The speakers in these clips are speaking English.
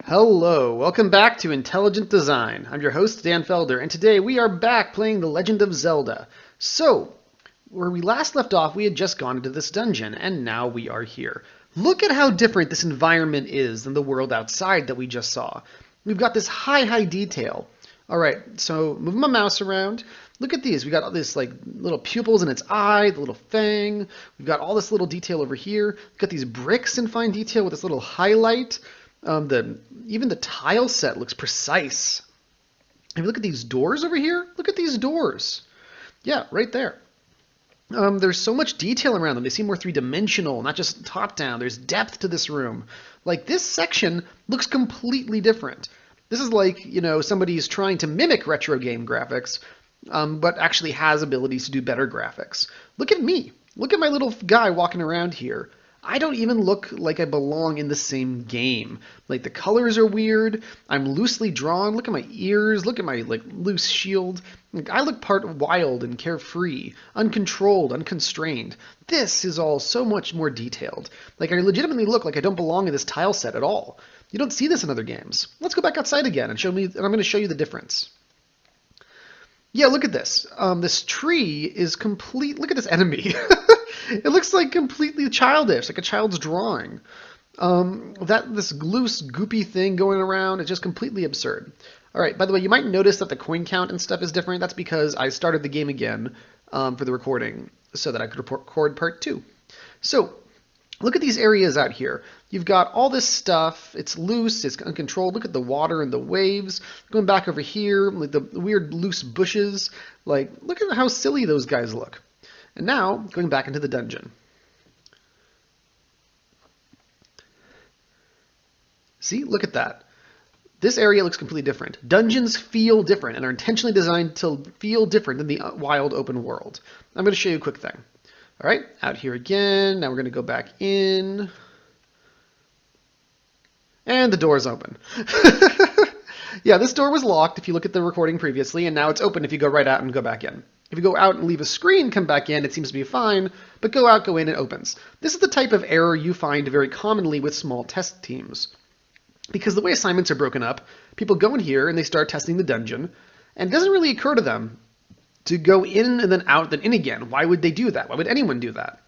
Hello, welcome back to Intelligent Design. I'm your host, Dan Felder, and today we are back playing The Legend of Zelda. So, where we last left off, we had just gone into this dungeon, and now we are here. Look at how different this environment is than the world outside that we just saw. We've got this high detail. Alright, so moving my mouse around. Look at these. We got all this like little pupils in its eye, the little fang. We've got all this little detail over here. We've got these bricks in fine detail with this little highlight. Even the tile set looks precise. If you look at these doors over here, look at these doors. Yeah, right there. There's so much detail around them. They seem more three-dimensional, not just top-down. There's depth to this room. Like, this section looks completely different. This is like, somebody's trying to mimic retro game graphics, but actually has abilities to do better graphics. Look at me. Look at my little guy walking around here. I don't even look like I belong in the same game. Like, the colors are weird. I'm loosely drawn. Look at my ears. Look at my loose shield. Like, I look part wild and carefree, uncontrolled, unconstrained. This is all so much more detailed. Like, I legitimately look like I don't belong in this tile set at all. You don't see this in other games. Let's go back outside again and I'm going to show you the difference. Yeah, look at this. This tree is complete. Look at this enemy. It looks like completely childish, like a child's drawing. This loose, goopy thing going around is just completely absurd. All right, by the way, you might notice that the coin count and stuff is different. That's because I started the game again for the recording so that I could record part 2. So, look at these areas out here. You've got all this stuff. It's loose. It's uncontrolled. Look at the water and the waves. Going back over here, like the weird loose bushes. Like, look at how silly those guys look. And now, going back into the dungeon. See? Look at that. This area looks completely different. Dungeons feel different and are intentionally designed to feel different than the wild open world. I'm going to show you a quick thing. All right, out here again. Now we're going to go back in. And the door's open. Yeah, this door was locked if you look at the recording previously, and now it's open if you go right out and go back in. If you go out and leave a screen, come back in, it seems to be fine, but go out, go in, it opens. This is the type of error you find very commonly with small test teams. Because the way assignments are broken up, people go in here and they start testing the dungeon, and it doesn't really occur to them to go in and then out, then in again. Why would they do that? Why would anyone do that?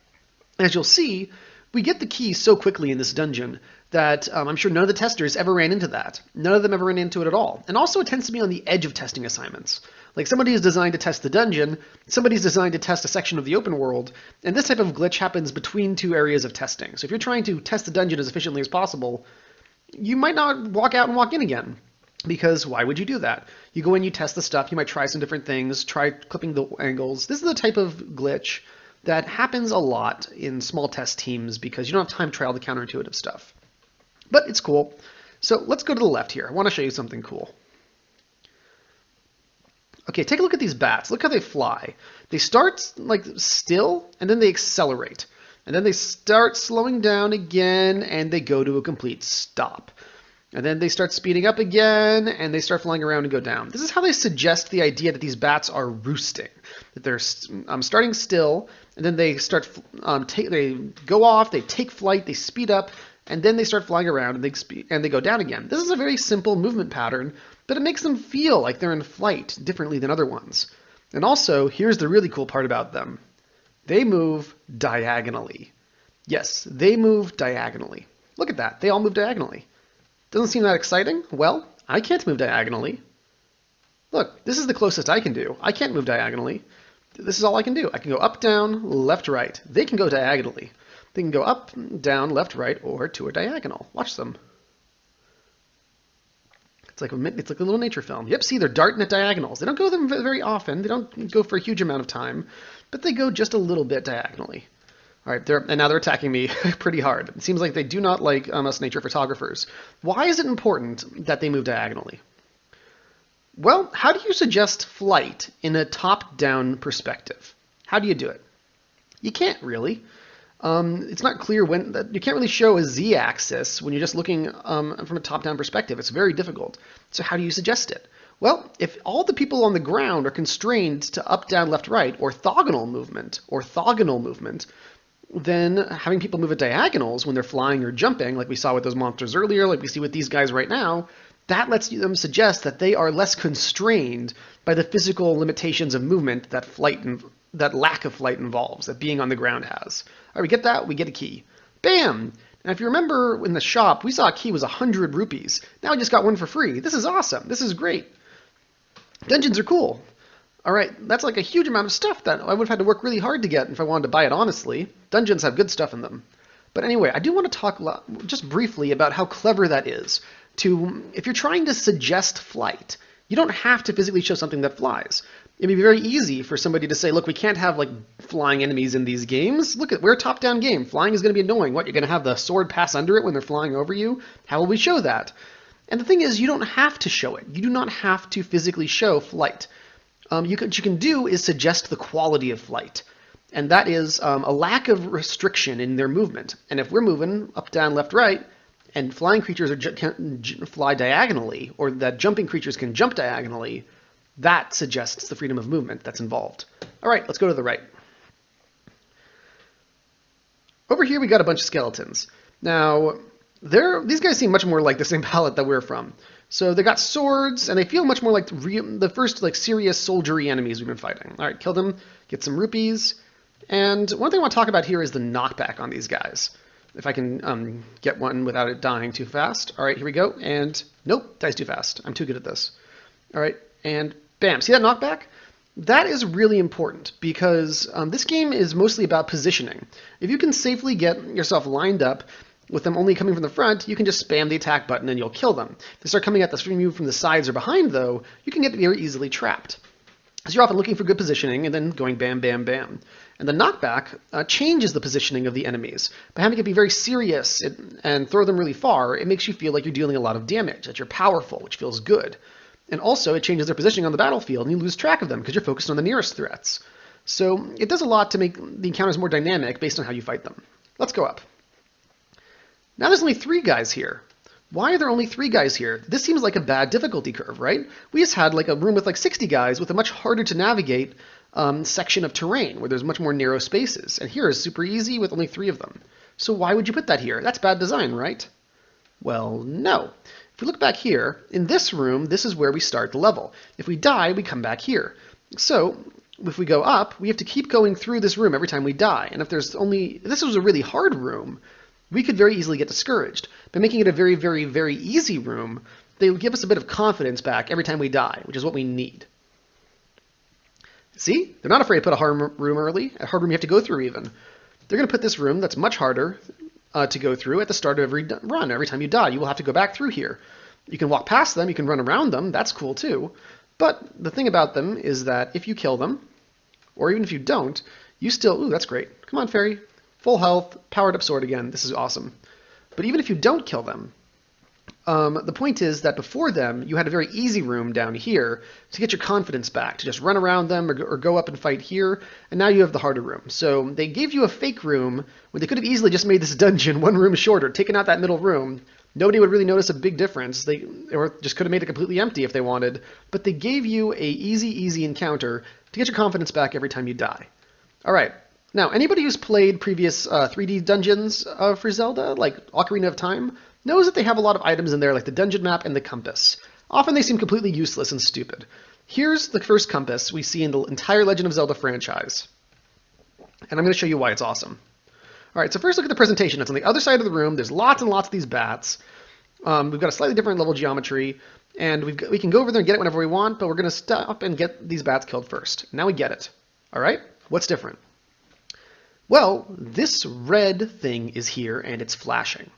As you'll see, we get the key so quickly in this dungeon that I'm sure none of the testers ever ran into that. None of them ever ran into it at all. And also it tends to be on the edge of testing assignments. Like somebody is designed to test the dungeon, somebody's designed to test a section of the open world, and this type of glitch happens between two areas of testing. So if you're trying to test the dungeon as efficiently as possible, you might not walk out and walk in again. Because why would you do that? You go in, you test the stuff, you might try some different things, try clipping the angles. This is the type of glitch that happens a lot in small test teams because you don't have time to try all the counterintuitive stuff. But it's cool. So let's go to the left here. I want to show you something cool. Okay, take a look at these bats. Look how they fly. They start like still, and then they accelerate. And then they start slowing down again, and they go to a complete stop. And then they start speeding up again, and they start flying around and go down. This is how they suggest the idea that these bats are roosting. That they're starting still, and then they start they go off, they take flight, they speed up, and then they start flying around and they go down again. This is a very simple movement pattern, but it makes them feel like they're in flight differently than other ones. And also, here's the really cool part about them. They move diagonally. Yes, they move diagonally. Look at that. They all move diagonally. Doesn't seem that exciting? Well, I can't move diagonally. Look, this is the closest I can do. I can't move diagonally. This is all I can do. I can go up, down, left, right. They can go diagonally. They can go up, down, left, right, or to a diagonal. Watch them. It's like a little nature film. Yep, see, they're darting at diagonals. They don't go them very often. They don't go for a huge amount of time, but they go just a little bit diagonally. All right, and now they're attacking me pretty hard. It seems like they do not like us nature photographers. Why is it important that they move diagonally? Well, how do you suggest flight in a top-down perspective? How do you do it? You can't really. It's not clear you can't really show a z-axis when you're just looking from a top-down perspective. It's very difficult. So how do you suggest it? Well, if all the people on the ground are constrained to up, down, left, right, orthogonal movement, then having people move at diagonals when they're flying or jumping, like we saw with those monsters earlier, like we see with these guys right now, that lets them suggest that they are less constrained by the physical limitations of movement that that lack of flight involves, that being on the ground has. All right, we get that, we get a key. Bam! Now, if you remember in the shop, we saw a key was 100 rupees. Now I just got one for free. This is awesome. This is great. Dungeons are cool. All right, that's like a huge amount of stuff that I would have had to work really hard to get if I wanted to buy it honestly. Dungeons have good stuff in them. But anyway, I do want to talk just briefly about how clever that is. If you're trying to suggest flight, you don't have to physically show something that flies. It'd be very easy for somebody to say, look, we can't have like flying enemies in these games. Look, we're a top-down game. Flying is going to be annoying. What, you're going to have the sword pass under it when they're flying over you? How will we show that? And the thing is, you don't have to show it. You do not have to physically show flight. What you can do is suggest the quality of flight. And that is a lack of restriction in their movement. And if we're moving up, down, left, right, and flying creatures can fly diagonally, or that jumping creatures can jump diagonally, that suggests the freedom of movement that's involved. All right, let's go to the right. Over here we got a bunch of skeletons. Now, these guys seem much more like the same palette that we're from. So they got swords, and they feel much more like the first like serious soldiery enemies we've been fighting. All right, kill them, get some rupees. And one thing I want to talk about here is the knockback on these guys. If I can get one without it dying too fast. All right, here we go. And nope, dies too fast. I'm too good at this. All right, and bam. See that knockback? That is really important because this game is mostly about positioning. If you can safely get yourself lined up with them only coming from the front, you can just spam the attack button and you'll kill them. If they start coming at you from the sides or behind, though, you can get very easily trapped. So you're often looking for good positioning and then going bam, bam, bam. And the knockback changes the positioning of the enemies. By having it be very serious and throw them really far, it makes you feel like you're dealing a lot of damage, that you're powerful, which feels good. And also, it changes their positioning on the battlefield, and you lose track of them because you're focused on the nearest threats. So it does a lot to make the encounters more dynamic based on how you fight them. Let's go up. Now there's only 3 guys here. Why are there only 3 guys here? This seems like a bad difficulty curve, right? We just had like a room with like 60 guys with a much harder to navigate section of terrain where there's much more narrow spaces. And here is super easy with only 3 of them. So why would you put that here? That's bad design, right? Well, no. If we look back here, in this room, this is where we start the level. If we die, we come back here. So if we go up, we have to keep going through this room every time we die. And if this was a really hard room, we could very easily get discouraged. By making it a very, very, very easy room, they will give us a bit of confidence back every time we die, which is what we need. See? They're not afraid to put a hard room early, a hard room you have to go through even. They're going to put this room that's much harder to go through at the start of every run. Every time you die, you will have to go back through here. You can walk past them, you can run around them, that's cool too. But the thing about them is that if you kill them, or even if you don't, you still, ooh, that's great. Come on, fairy. Full health, powered up sword again. This is awesome. But even if you don't kill them, the point is that before them, you had a very easy room down here to get your confidence back, to just run around them or go up and fight here, and now you have the harder room. So they gave you a fake room when they could have easily just made this dungeon one room shorter, taken out that middle room. Nobody would really notice a big difference. Or just could have made it completely empty if they wanted. But they gave you a easy encounter to get your confidence back every time you die. All right. Now, anybody who's played previous 3D dungeons for Zelda, like Ocarina of Time, knows that they have a lot of items in there, like the dungeon map and the compass. Often they seem completely useless and stupid. Here's the first compass we see in the entire Legend of Zelda franchise. And I'm going to show you why it's awesome. All right, so first look at the presentation. It's on the other side of the room. There's lots and lots of these bats. We've got a slightly different level geometry, and we can go over there and get it whenever we want, but we're going to stop and get these bats killed first. Now we get it. All right, what's different? Well, this red thing is here, and it's flashing.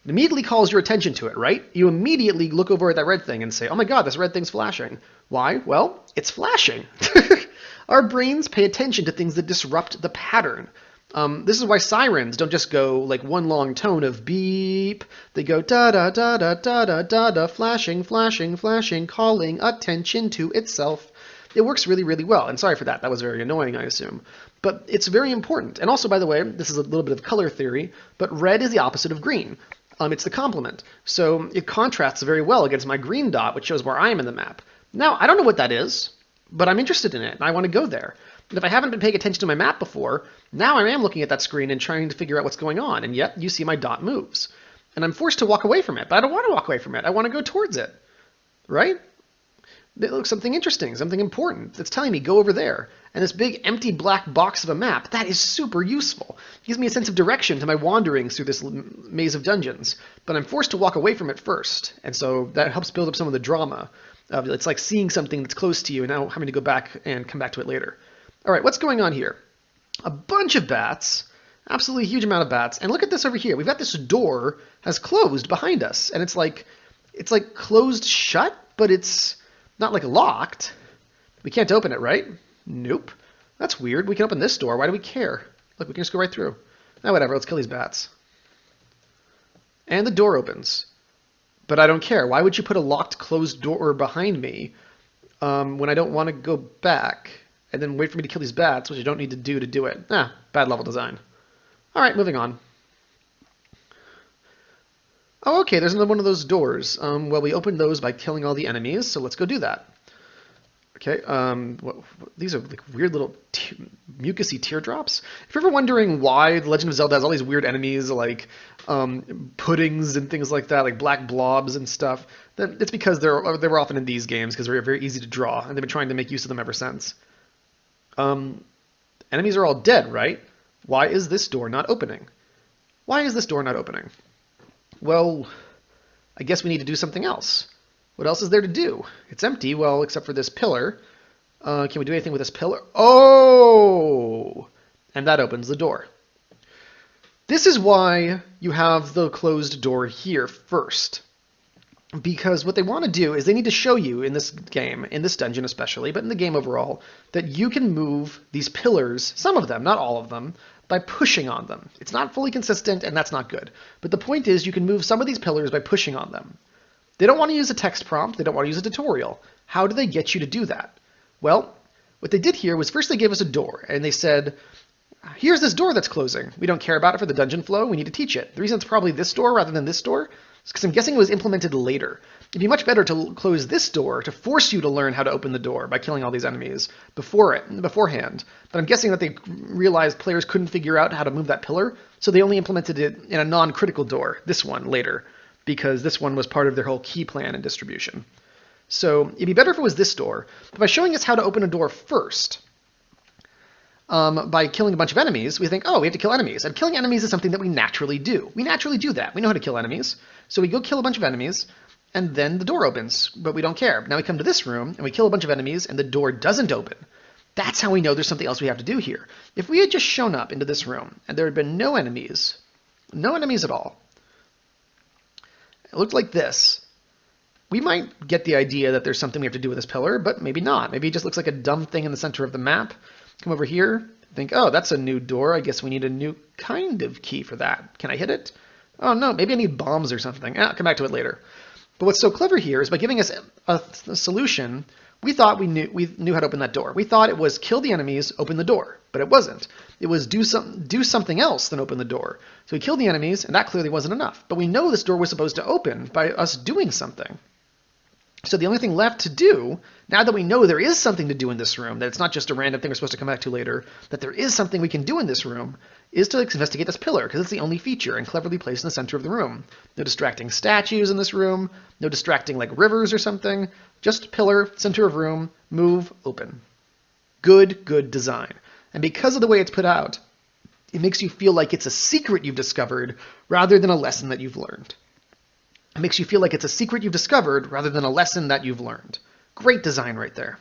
It immediately calls your attention to it, right? You immediately look over at that red thing and say, oh my god, this red thing's flashing. Why? Well, it's flashing. Our brains pay attention to things that disrupt the pattern. This is why sirens don't just go like one long tone of beep. They go da-da-da-da-da-da-da, flashing, flashing, flashing, calling attention to itself. It works really, really well. And sorry for that. That was very annoying, I assume. But it's very important. And also, by the way, this is a little bit of color theory, but red is the opposite of green. It's the complement. So it contrasts very well against my green dot, which shows where I am in the map. Now, I don't know what that is, but I'm interested in it, and I want to go there. And if I haven't been paying attention to my map before, now I am looking at that screen and trying to figure out what's going on, and yet you see my dot moves. And I'm forced to walk away from it, but I don't want to walk away from it. I want to go towards it, right? It looks something interesting, something important. It's telling me go over there. And this big empty black box of a map, that is super useful. It gives me a sense of direction to my wanderings through this maze of dungeons. But I'm forced to walk away from it first, and so that helps build up some of the drama. It's like seeing something that's close to you and now having to go back and come back to it later. All right, what's going on here? A bunch of bats, absolutely huge amount of bats. And look at this over here. We've got this door has closed behind us, and it's like closed shut, but it's not like locked. We can't open it, right? Nope. That's weird. We can open this door. Why do we care? Look, we can just go right through. Now, whatever. Let's kill these bats. And the door opens. But I don't care. Why would you put a locked, closed door behind me when I don't want to go back and then wait for me to kill these bats, which I don't need to do it? Ah, bad level design. All right, moving on. Oh, okay, there's another one of those doors. Well, we opened those by killing all the enemies, so let's go do that. Okay, these are like weird little mucusy teardrops. If you're ever wondering why The Legend of Zelda has all these weird enemies like puddings and things like that, like black blobs and stuff, then it's because they were often in these games because they're very easy to draw, and they've been trying to make use of them ever since. Enemies are all dead, right? Why is this door not opening? Why is this door not opening? Well, I guess we need to do something else. What else is there to do? It's empty, well, except for this pillar. Can we do anything with this pillar? Oh! And that opens the door. This is why you have the closed door here first. Because what they want to do is they need to show you in this game, in this dungeon especially, but in the game overall, that you can move these pillars, some of them, not all of them, by pushing on them. It's not fully consistent, and that's not good. But the point is you can move some of these pillars by pushing on them. They don't want to use a text prompt. They don't want to use a tutorial. How do they get you to do that? Well, what they did here was first they gave us a door, and they said, here's this door that's closing. We don't care about it for the dungeon flow. We need to teach it. The reason it's probably this door rather than this door is because I'm guessing it was implemented later. It'd be much better to close this door to force you to learn how to open the door by killing all these enemies beforehand. But I'm guessing that they realized players couldn't figure out how to move that pillar, so they only implemented it in a non-critical door, this one, later, because this one was part of their whole key plan and distribution. So it'd be better if it was this door, but by showing us how to open a door first, by killing a bunch of enemies, we think, oh, we have to kill enemies. And killing enemies is something that we naturally do. We naturally do that. We know how to kill enemies. So we go kill a bunch of enemies, and then the door opens, but we don't care. Now we come to this room, and we kill a bunch of enemies, and the door doesn't open. That's how we know there's something else we have to do here. If we had just shown up into this room, and there had been no enemies at all, it looked like this, we might get the idea that there's something we have to do with this pillar, but maybe not. Maybe it just looks like a dumb thing in the center of the map. Come over here, think, oh, that's a new door. I guess we need a new kind of key for that. Can I hit it? Oh, no, maybe I need bombs or something. I'll come back to it later. But what's so clever here is by giving us a solution, we thought we knew how to open that door. We thought it was kill the enemies, open the door, but it wasn't. It was do something else than open the door. So we killed the enemies, and that clearly wasn't enough. But we know this door was supposed to open by us doing something. So the only thing left to do, now that we know there is something to do in this room, that it's not just a random thing we're supposed to come back to later, that there is something we can do in this room, is to investigate this pillar, because it's the only feature and cleverly placed in the center of the room. No distracting statues in this room, no distracting like rivers or something, just pillar, center of room, move, open. Good, good design. And because of the way it's put out, it makes you feel like it's a secret you've discovered rather than a lesson that you've learned. It makes you feel like it's a secret you've discovered rather than a lesson that you've learned. Great design right there.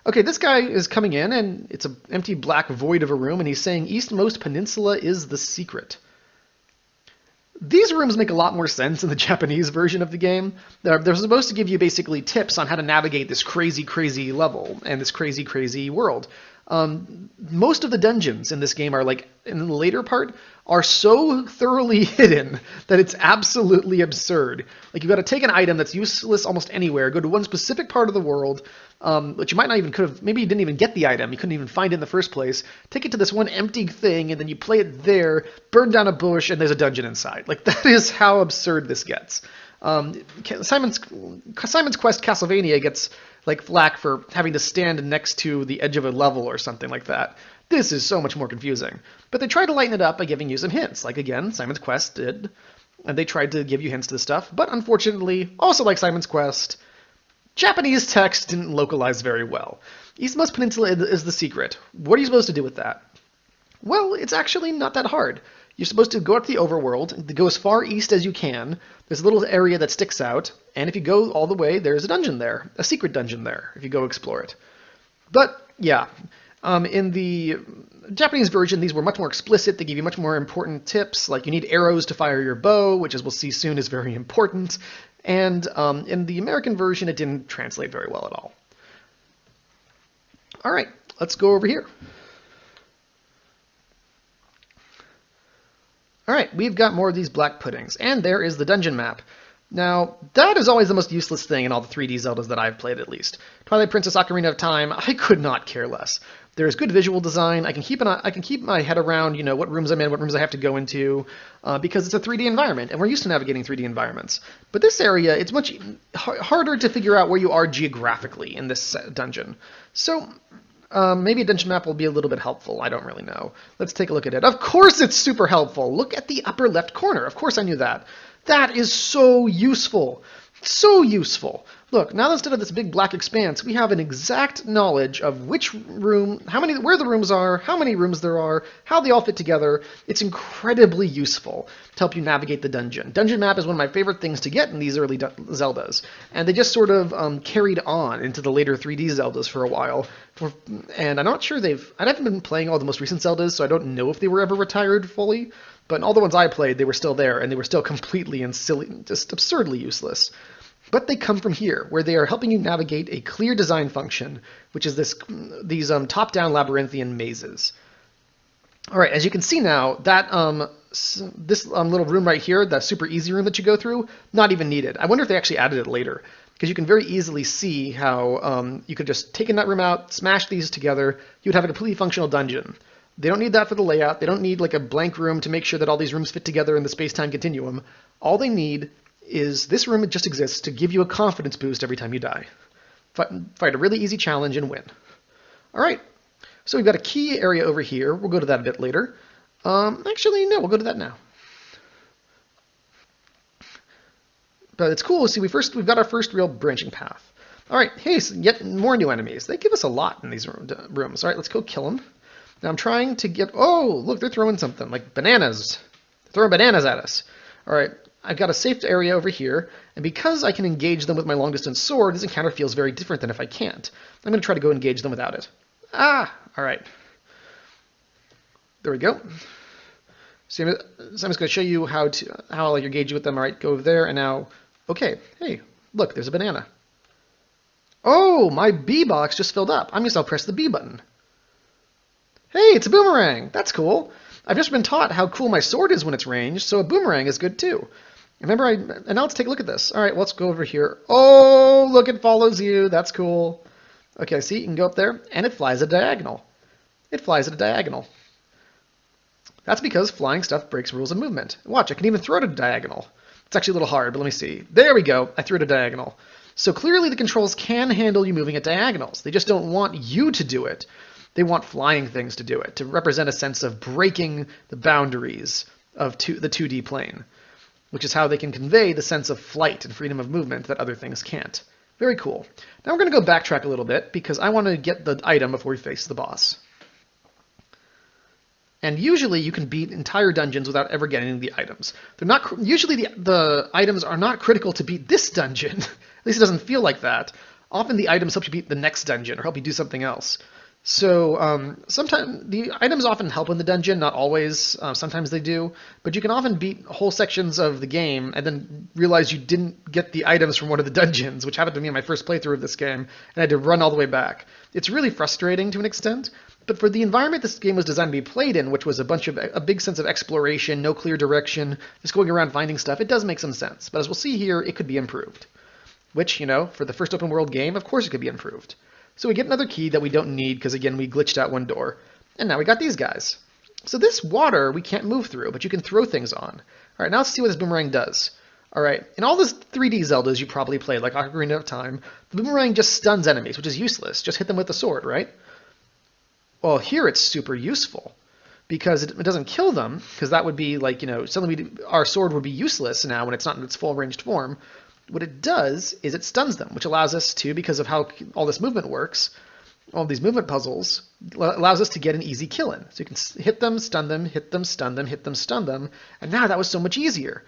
Okay, this guy is coming in, and it's an empty black void of a room, and he's saying Eastmost Peninsula is the secret. These rooms make a lot more sense in the Japanese version of the game. They're supposed to give you basically tips on how to navigate this crazy, crazy level and this crazy, crazy world. Most of the dungeons in this game are like, in the later part, are so thoroughly hidden that it's absolutely absurd. Like, you've got to take an item that's useless almost anywhere, go to one specific part of the world, which you might not even maybe you didn't even get the item, you couldn't even find it in the first place, take it to this one empty thing, and then you play it there, burn down a bush, and there's a dungeon inside. Like, that is how absurd this gets. Simon's Quest Castlevania gets like flack for having to stand next to the edge of a level or something like that. This is so much more confusing. But they tried to lighten it up by giving you some hints, like again, Simon's Quest did. And they tried to give you hints to this stuff, but unfortunately, also like Simon's Quest, Japanese text didn't localize very well. Eastmost Peninsula is the secret. What are you supposed to do with that? Well, it's actually not that hard. You're supposed to go up the overworld, go as far east as you can. There's a little area that sticks out, and if you go all the way, there's a dungeon there, a secret dungeon there, if you go explore it. But, yeah, in the Japanese version, these were much more explicit. They give you much more important tips, like you need arrows to fire your bow, which, as we'll see soon, is very important. And in the American version, it didn't translate very well at all. All right, let's go over here. All right, we've got more of these black puddings, and there is the dungeon map. Now, that is always the most useless thing in all the 3D Zeldas that I've played, at least. Twilight Princess, Ocarina of Time, I could not care less. There's good visual design. I can keep my head around, you know, what rooms I'm in, what rooms I have to go into, because it's a 3D environment, and we're used to navigating 3D environments. But this area, it's much harder to figure out where you are geographically in this dungeon. So maybe a dungeon map will be a little bit helpful. I don't really know. Let's take a look at it. Of course it's super helpful. Look at the upper left corner. Of course I knew that. That is so useful. So useful. Look, now instead of this big black expanse, we have an exact knowledge of which room, where the rooms are, how many rooms there are, how they all fit together. It's incredibly useful to help you navigate the dungeon. Dungeon map is one of my favorite things to get in these early Zeldas, and they just sort of carried on into the later 3D Zeldas for a while. And I'm not sure I haven't been playing all the most recent Zeldas, so I don't know if they were ever retired fully. But in all the ones I played, they were still there, and they were still completely and silly, just absurdly useless. But they come from here, where they are helping you navigate a clear design function, which is these top-down labyrinthian mazes. All right, as you can see now, that this little room right here, that super easy room that you go through, not even needed. I wonder if they actually added it later, because you can very easily see how you could just take that room out, smash these together, you would have a completely functional dungeon. They don't need that for the layout. They don't need like a blank room to make sure that all these rooms fit together in the space-time continuum. All they need is this room. It just exists to give you a confidence boost every time you die. Fight a really easy challenge and win. All right, so we've got a key area over here. We'll go to that a bit later. Actually, no, we'll go to that now. But it's cool. See, we've got our first real branching path. All right, hey, so yet more new enemies. They give us a lot in these rooms. All right, let's go kill them. Now I'm trying to get... Oh, look, they're throwing something, like bananas. They're throwing bananas at us. All right, I've got a safe area over here, and because I can engage them with my long-distance sword, this encounter feels very different than if I can't. I'm going to try to go engage them without it. Ah, all right. There we go. So I'm just going to show you how I'll engage with them. All right, go over there, and now... Okay, hey, look, there's a banana. Oh, my B box just filled up. I'm just going to press the B button. Hey, it's a boomerang! That's cool. I've just been taught how cool my sword is when it's ranged, so a boomerang is good too. And now let's take a look at this. All right, let's go over here. Oh, look, it follows you. That's cool. Okay, see, you can go up there, and it flies at a diagonal. It flies at a diagonal. That's because flying stuff breaks rules of movement. Watch, I can even throw it at a diagonal. It's actually a little hard, but let me see. There we go. I threw it at a diagonal. So clearly the controls can handle you moving at diagonals. They just don't want you to do it. They want flying things to do it, to represent a sense of breaking the boundaries of the 2D plane, which is how they can convey the sense of flight and freedom of movement that other things can't. Very cool. Now we're going to go backtrack a little bit, because I want to get the item before we face the boss. And usually you can beat entire dungeons without ever getting the items. They're not usually the items are not critical to beat this dungeon. At least it doesn't feel like that. Often the items help you beat the next dungeon or help you do something else. So sometimes the items often help in the dungeon, not always. Sometimes they do, but you can often beat whole sections of the game and then realize you didn't get the items from one of the dungeons, which happened to me in my first playthrough of this game, and I had to run all the way back. It's really frustrating to an extent, but for the environment this game was designed to be played in, which was a big sense of exploration, no clear direction, just going around finding stuff, it does make some sense. But as we'll see here, it could be improved. Which, you know, for the first open world game, of course it could be improved. So we get another key that we don't need because, again, we glitched out one door. And now we got these guys. So this water we can't move through, but you can throw things on. All right, now let's see what this boomerang does. All right, in all the 3D Zeldas you probably played, like Ocarina of Time, the boomerang just stuns enemies, which is useless. Just hit them with the sword, right? Well, here it's super useful because it doesn't kill them, because that would be like, suddenly our sword would be useless now when it's not in its full ranged form. What it does is it stuns them, which allows us to, because of how all this movement works, all these movement puzzles, allows us to get an easy kill in. So you can hit them, stun them, hit them, stun them, hit them, stun them, and now that was so much easier.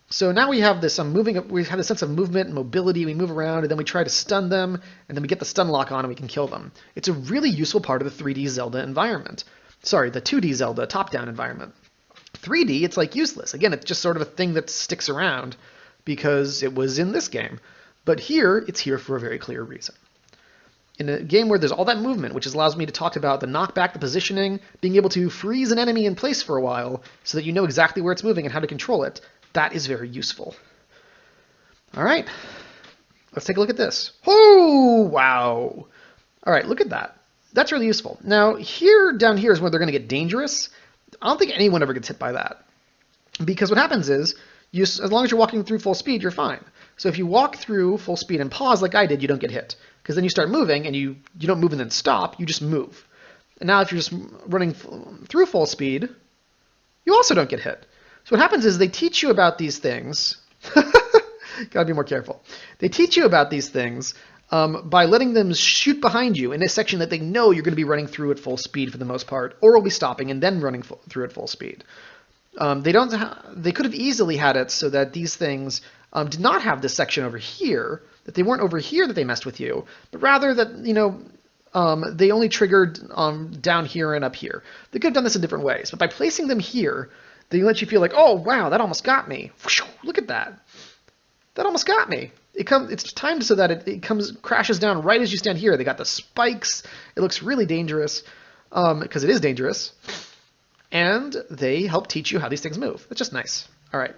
So now we have this we have this sense of movement and mobility. We move around, and then we try to stun them, and then we get the stun lock on, and we can kill them. It's a really useful part of the 3D Zelda environment. Sorry, the 2D Zelda top-down environment. 3D, it's like useless. Again, it's just sort of a thing that sticks around because it was in this game. But here, it's here for a very clear reason. In a game where there's all that movement, which allows me to talk about the knockback, the positioning, being able to freeze an enemy in place for a while so that you know exactly where it's moving and how to control it, that is very useful. All right, let's take a look at this. Oh, wow. All right, look at that. That's really useful. Now, down here is where they're going to get dangerous. I don't think anyone ever gets hit by that. Because what happens is, as long as you're walking through full speed, you're fine. So if you walk through full speed and pause like I did, you don't get hit. Because then you start moving, and you don't move and then stop, you just move. And now if you're just running through full speed, you also don't get hit. So what happens is they teach you about these things. Gotta be more careful. They teach you about these things by letting them shoot behind you in a section that they know you're going to be running through at full speed for the most part, or will be stopping and then running through at full speed. They could have easily had it so that these things did not have this section over here, that they weren't over here that they messed with you, but rather that, they only triggered down here and up here. They could have done this in different ways, but by placing them here, they let you feel like, oh, wow, that almost got me. Look at that. That almost got me. It's timed so that it crashes down right as you stand here. They got the spikes. It looks really dangerous because it is dangerous. And they help teach you how these things move. It's just nice. All right.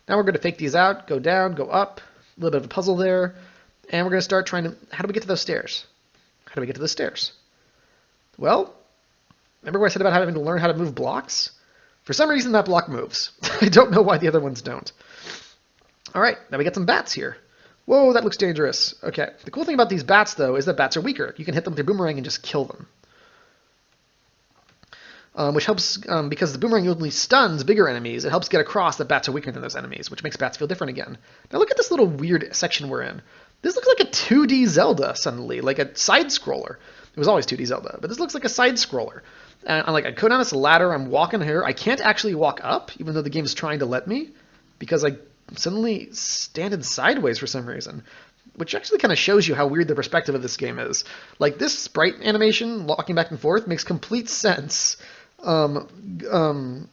Now we're going to fake these out, go down, go up. A little bit of a puzzle there. And we're going to start trying to... How do we get to those stairs? How do we get to the stairs? Well, remember what I said about having to learn how to move blocks? For some reason, that block moves. I don't know why the other ones don't. All right, now we get some bats here. Whoa, that looks dangerous. Okay, the cool thing about these bats, though, is that bats are weaker. You can hit them with your boomerang and just kill them. Which helps, because the boomerang only stuns bigger enemies, it helps get across that bats are weaker than those enemies, which makes bats feel different again. Now look at this little weird section we're in. This looks like a 2D Zelda, suddenly, like a side-scroller. It was always 2D Zelda, but this looks like a side-scroller. And I go down this ladder, I'm walking here. I can't actually walk up, even though the game's trying to let me, because I suddenly standing sideways for some reason, which actually kind of shows you how weird the perspective of this game is. Like, this sprite animation, walking back and forth, makes complete sense in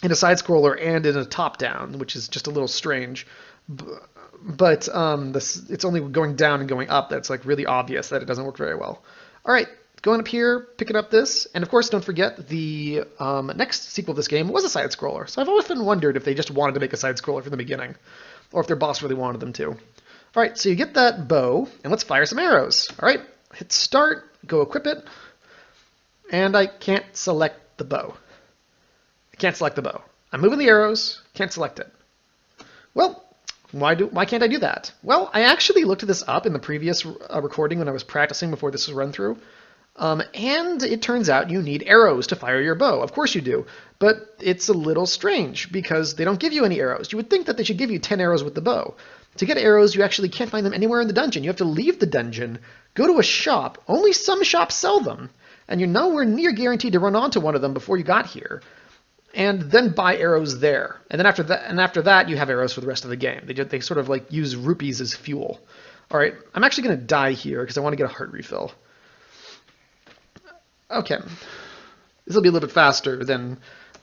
a side-scroller and in a top-down, which is just a little strange. But it's only going down and going up that's like really obvious that it doesn't work very well. All right. Going up here, picking up this, and of course don't forget the next sequel of this game was a side-scroller. So I've often wondered if they just wanted to make a side-scroller from the beginning, or if their boss really wanted them to. All right, so you get that bow, and let's fire some arrows. All right, hit start, go equip it, and I can't select the bow. I can't select the bow. I'm moving the arrows, can't select it. Well, why can't I do that? Well, I actually looked this up in the previous recording when I was practicing before this was run through. And it turns out you need arrows to fire your bow. Of course you do, but it's a little strange because they don't give you any arrows. You would think that they should give you 10 arrows with the bow. To get arrows, you actually can't find them anywhere in the dungeon. You have to leave the dungeon, go to a shop. Only some shops sell them, and you're nowhere near guaranteed to run onto one of them before you got here. And then buy arrows there. And then after that, you have arrows for the rest of the game. They sort of like use rupees as fuel. All right, I'm actually going to die here because I want to get a heart refill. Okay, this will be a little bit faster than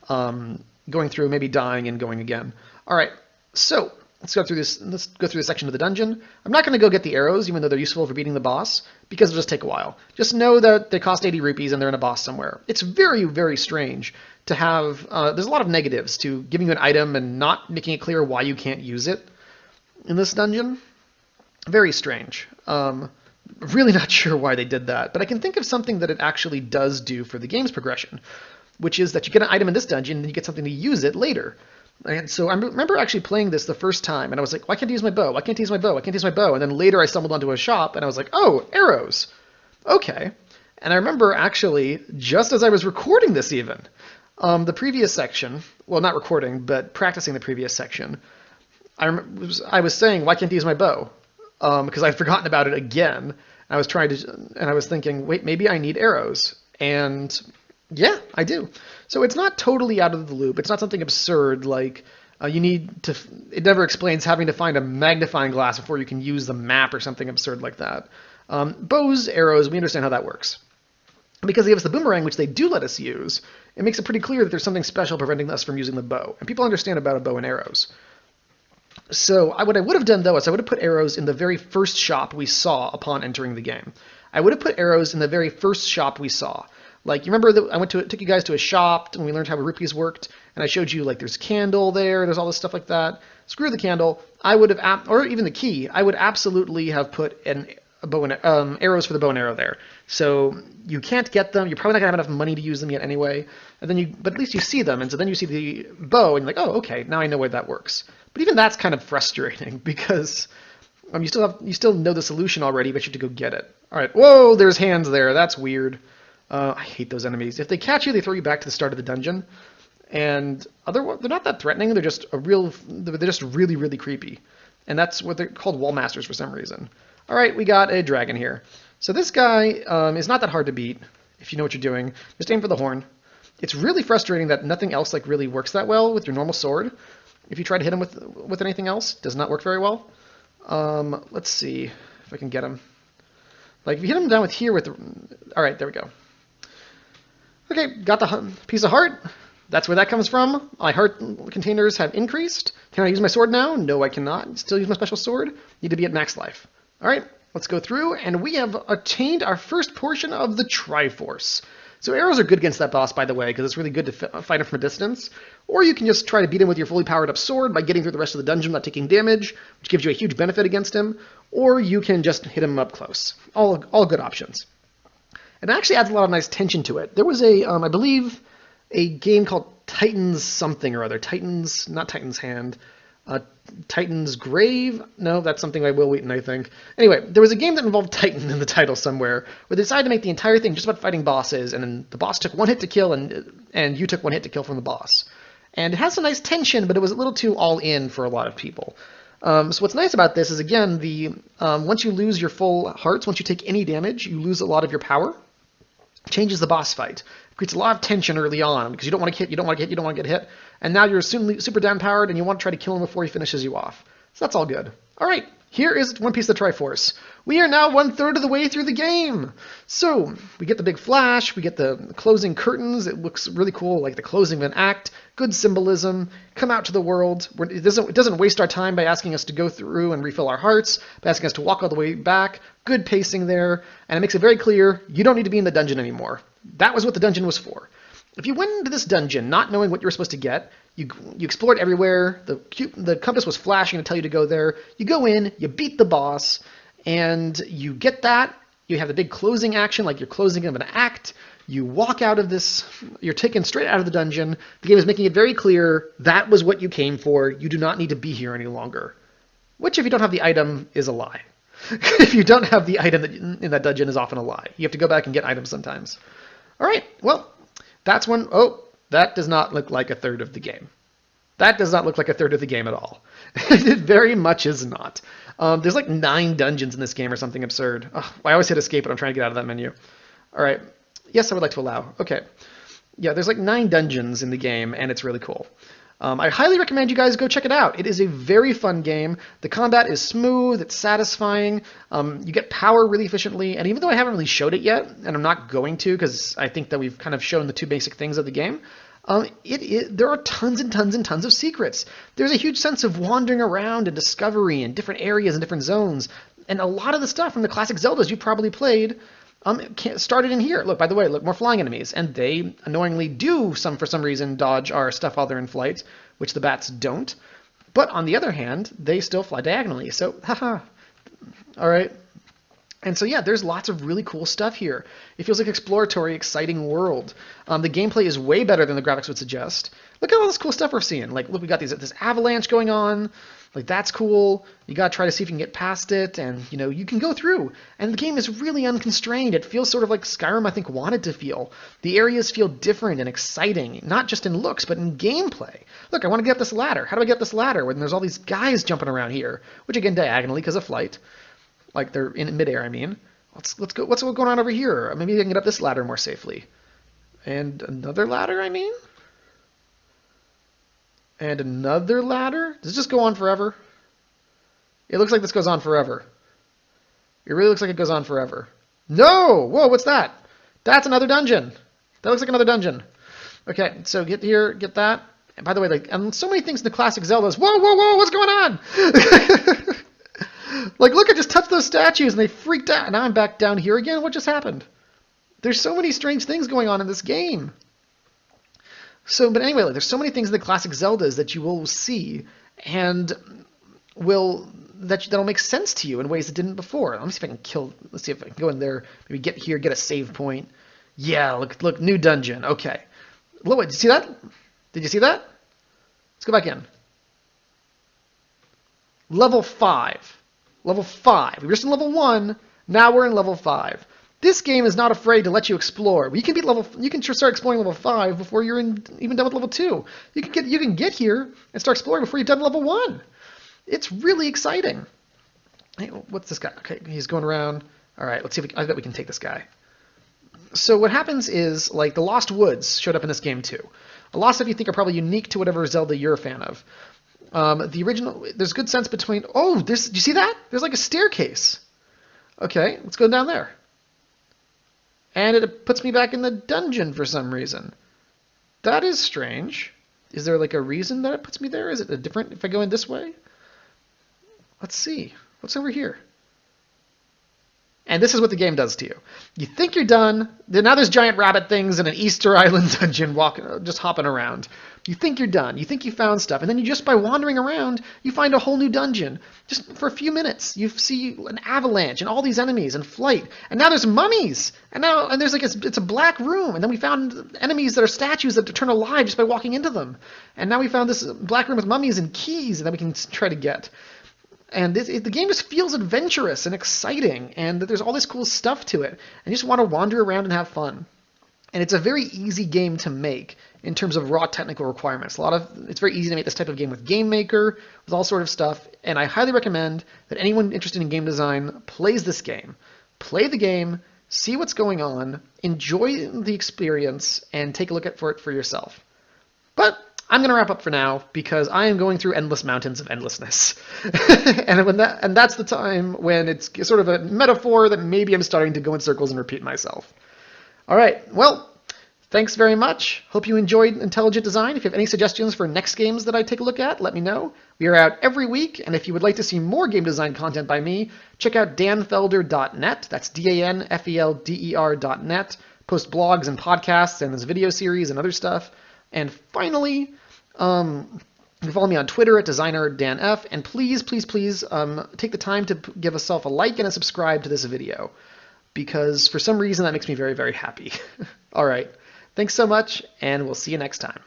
going through, maybe dying and going again. All right, so let's go through this. Let's go through this section of the dungeon. I'm not going to go get the arrows, even though they're useful for beating the boss, because it'll just take a while. Just know that they cost 80 rupees and they're in a boss somewhere. It's very, very strange to have. There's a lot of negatives to giving you an item and not making it clear why you can't use it in this dungeon. Very strange. Really not sure why they did that, but I can think of something that it actually does do for the game's progression, which is that you get an item in this dungeon and you get something to use it later. And so I remember actually playing this the first time, and I was like, why can't I use my bow? Why can't I use my bow? Why can't I use my bow? And then later I stumbled onto a shop, and I was like, oh, arrows. Okay. And I remember actually, just as I was recording this even, the previous section, well, not recording, but practicing the previous section, I was saying, why can't I use my bow? Because I'd forgotten about it again. I was thinking, wait, maybe I need arrows. And yeah, I do. So it's not totally out of the loop. It's not something absurd like you need to. It never explains having to find a magnifying glass before you can use the map or something absurd like that. Bows, arrows, we understand how that works. Because they give us the boomerang, which they do let us use, it makes it pretty clear that there's something special preventing us from using the bow. And people understand about a bow and arrows. So what I would have done, though, is I would have put arrows in the very first shop we saw upon entering the game. I would have put arrows in the very first shop we saw. Like, you remember that I took you guys to a shop and we learned how rupees worked, and I showed you, like, there's candle there, there's all this stuff like that. Screw the candle. I would have, or even the key, I would absolutely have put a bow and arrows for the bow and arrow there. So you can't get them. You're probably not gonna have enough money to use them yet anyway. And then but at least you see them, and so then you see the bow, and you're like, oh, okay, now I know why that works. But even that's kind of frustrating because you still know the solution already, but you have to go get it. All right, whoa, there's hands there. That's weird. I hate those enemies. If they catch you, they throw you back to the start of the dungeon, and they're not that threatening. They're just really, really creepy, and that's what they're called, wall masters for some reason. All right, we got a dragon here. So this guy is not that hard to beat if you know what you're doing. Just aim for the horn. It's really frustrating that nothing else like really works that well with your normal sword. If you try to hit him with anything else, it does not work very well. Let's see if I can get him. Like if you hit him down with here with all right, there we go. Okay, got the piece of heart. That's where that comes from. My heart containers have increased. Can I use my sword now? No, I cannot. Still use my special sword. Need to be at max life. All right, let's go through, and we have attained our first portion of the Triforce. So arrows are good against that boss, by the way, because it's really good to fight him from a distance. Or you can just try to beat him with your fully powered up sword by getting through the rest of the dungeon without taking damage, which gives you a huge benefit against him. Or you can just hit him up close. All good options. It actually adds a lot of nice tension to it. There was I believe, a game called Titan's something or other. Not Titan's Hand. Titan's Grave? No, that's something by Will Wheaton, I think. Anyway, there was a game that involved Titan in the title somewhere, where they decided to make the entire thing just about fighting bosses, and then the boss took one hit to kill, and you took one hit to kill from the boss. And it has some nice tension, but it was a little too all-in for a lot of people. So what's nice about this is, again, once you lose your full hearts, once you take any damage, you lose a lot of your power. Changes the boss fight. It creates a lot of tension early on because you don't want to hit, you don't want to get hit, and now you're super down powered and you want to try to kill him before he finishes you off. So that's all good. All right, here is one piece of the Triforce. We are now 1/3 of the way through the game. So we get the big flash, we get the closing curtains. It looks really cool, like the closing of an act. Good symbolism. Come out to the world. It doesn't waste our time by asking us to go through and refill our hearts, by asking us to walk all the way back. Good pacing there, and it makes it very clear you don't need to be in the dungeon anymore. That was what the dungeon was for. If you went into this dungeon not knowing what you were supposed to get, you explored everywhere, the compass was flashing to tell you to go there, you go in, you beat the boss, and you get that, you have the big closing action, like you're closing of an act, you walk out of this, you're taken straight out of the dungeon, the game is making it very clear that was what you came for, you do not need to be here any longer. Which, if you don't have the item, is a lie. If you don't have the item in that dungeon is often a lie. You have to go back and get items sometimes. All right, well, that's one. Oh, that does not look like 1/3 of the game. That does not look like 1/3 of the game at all. It very much is not. There's like 9 dungeons in this game or something absurd. Oh, I always hit escape, but I'm trying to get out of that menu. All right. Yes, I would like to allow. Okay. Yeah, there's like 9 dungeons in the game, and it's really cool. I highly recommend you guys go check it out. It is a very fun game. The combat is smooth, it's satisfying, you get power really efficiently, and even though I haven't really showed it yet, and I'm not going to because I think that we've kind of shown the 2 basic things of the game, there are tons and tons and tons of secrets. There's a huge sense of wandering around and discovery in different areas and different zones, and a lot of the stuff from the classic Zeldas you probably played started in here. Look, by the way, look, more flying enemies, and they annoyingly do for some reason dodge our stuff while they're in flight, which the bats don't. But on the other hand, they still fly diagonally. So, haha. All right. And so yeah, there's lots of really cool stuff here. It feels like an exploratory, exciting world. The gameplay is way better than the graphics would suggest. Look at all this cool stuff we're seeing. Like, look, we got this avalanche going on. Like, that's cool. You gotta try to see if you can get past it, and you can go through. And the game is really unconstrained. It feels sort of like Skyrim, I think, wanted to feel. The areas feel different and exciting, not just in looks, but in gameplay. Look, I want to get up this ladder. How do I get up this ladder when there's all these guys jumping around here? Which again, diagonally because of flight. Like they're in midair, I mean. Let's go. What's going on over here? Maybe I can get up this ladder more safely. And another ladder, I mean. And another ladder? Does it just go on forever? It looks like this goes on forever. It really looks like it goes on forever. No! Whoa, what's that? That's another dungeon. That looks like another dungeon. Okay, so get here, get that. And by the way, like, so many things in the classic Zeldas. Whoa, whoa, whoa, what's going on? Like, look, I just touched those statues and they freaked out. Now I'm back down here again. What just happened? There's so many strange things going on in this game. But anyway, like, there's so many things in the classic Zeldas that you will see and that'll make sense to you in ways that didn't before. Let me see if I can kill. Let's see if I can go in there. Maybe get here, get a save point. Yeah, look, new dungeon. Okay. Look, wait, did you see that? Did you see that? Let's go back in. Level 5. Level 5. We were just in level 1. Now we're in level 5. This game is not afraid to let you explore. You can start exploring level 5 before you're even done with level 2. You can get here and start exploring before you've done level 1. It's really exciting. Hey, what's this guy? Okay, he's going around. All right, let's see if I bet we can take this guy. So what happens is, like, the Lost Woods showed up in this game too. A lot of stuff you think are probably unique to whatever Zelda you're a fan of. The original, there's good sense between. Oh, do you see that? There's like a staircase. Okay, let's go down there. And it puts me back in the dungeon for some reason. That is strange. Is there like a reason that it puts me there? Is it a different if I go in this way? Let's see. What's over here? And this is what the game does to you. You think you're done. Now there's giant rabbit things in an Easter Island dungeon just hopping around. You think you're done. You think you found stuff. And then just by wandering around, you find a whole new dungeon. Just for a few minutes, you see an avalanche and all these enemies and flight. And now there's mummies. And there's like it's a black room. And then we found enemies that are statues that turn alive just by walking into them. And now we found this black room with mummies and keys that we can try to get. And the game just feels adventurous and exciting, and there's all this cool stuff to it. And you just want to wander around and have fun. And it's a very easy game to make in terms of raw technical requirements. It's very easy to make this type of game with Game Maker, with all sort of stuff. And I highly recommend that anyone interested in game design plays this game. Play the game, see what's going on, enjoy the experience, and take a look at it for yourself. But I'm going to wrap up for now because I am going through endless mountains of endlessness. and that's the time when it's sort of a metaphor that maybe I'm starting to go in circles and repeat myself. All right, well, thanks very much. Hope you enjoyed Intelligent Design. If you have any suggestions for next games that I take a look at, let me know. We are out every week, and if you would like to see more game design content by me, check out danfelder.net. That's DANFELDER.net. Post blogs and podcasts and this video series and other stuff. And finally, you can follow me on Twitter at DesignerDanF, and please, please, please take the time to give yourself a like and a subscribe to this video, because for some reason that makes me very, very happy. All right, thanks so much, and we'll see you next time.